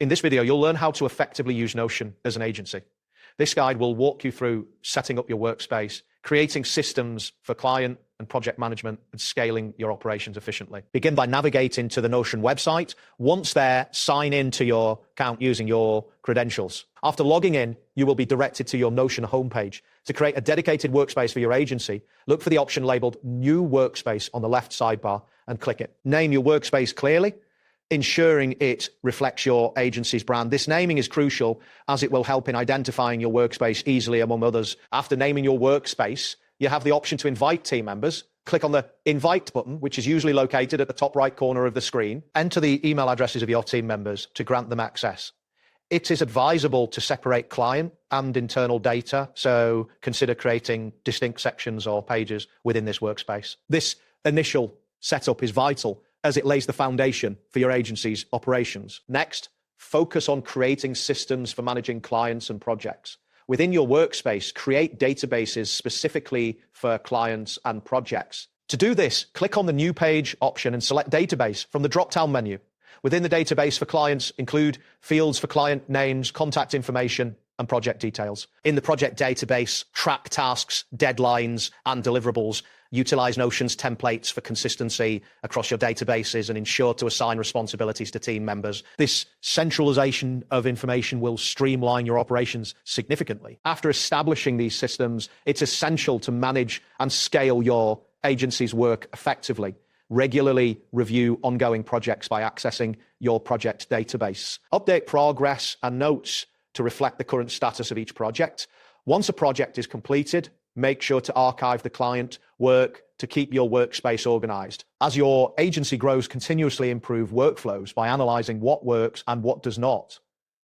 In this video, you'll learn how to effectively use Notion as an agency. This guide will walk you through setting up your workspace, creating systems for client and project management, and scaling your operations efficiently. Begin by navigating to the Notion website. Once there, sign in to your account using your credentials. After logging in, you will be directed to your Notion homepage. To create a dedicated workspace for your agency, look for the option labeled New Workspace on the left sidebar and click it. Name your workspace clearly, ensuring it reflects your agency's brand. This naming is crucial as it will help in identifying your workspace easily among others. After naming your workspace, you have the option to invite team members. Click on the Invite button, which is usually located at the top right corner of the screen. Enter the email addresses of your team members to grant them access. It is advisable to separate client and internal data, so consider creating distinct sections or pages within this workspace. This initial setup is vital as it lays the foundation for your agency's operations. Next, focus on creating systems for managing clients and projects. Within your workspace, create databases specifically for clients and projects. To do this, click on the New Page option and select Database from the drop-down menu. Within the database for clients, include fields for client names, contact information, and project details. In the project database, track tasks, deadlines, and deliverables. Utilize Notion's templates for consistency across your databases and ensure to assign responsibilities to team members. This centralization of information will streamline your operations significantly. After establishing these systems, it's essential to manage and scale your agency's work effectively. Regularly review ongoing projects by accessing your project database. Update progress and notes to reflect the current status of each project. Once a project is completed, make sure to archive the client work to keep your workspace organized. As your agency grows, continuously improve workflows by analyzing what works and what does not.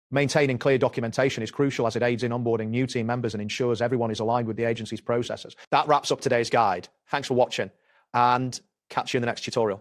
Maintaining clear documentation is crucial as it aids in onboarding new team members and ensures everyone is aligned with the agency's processes. That wraps up today's guide. Thanks for watching and catch you in the next tutorial.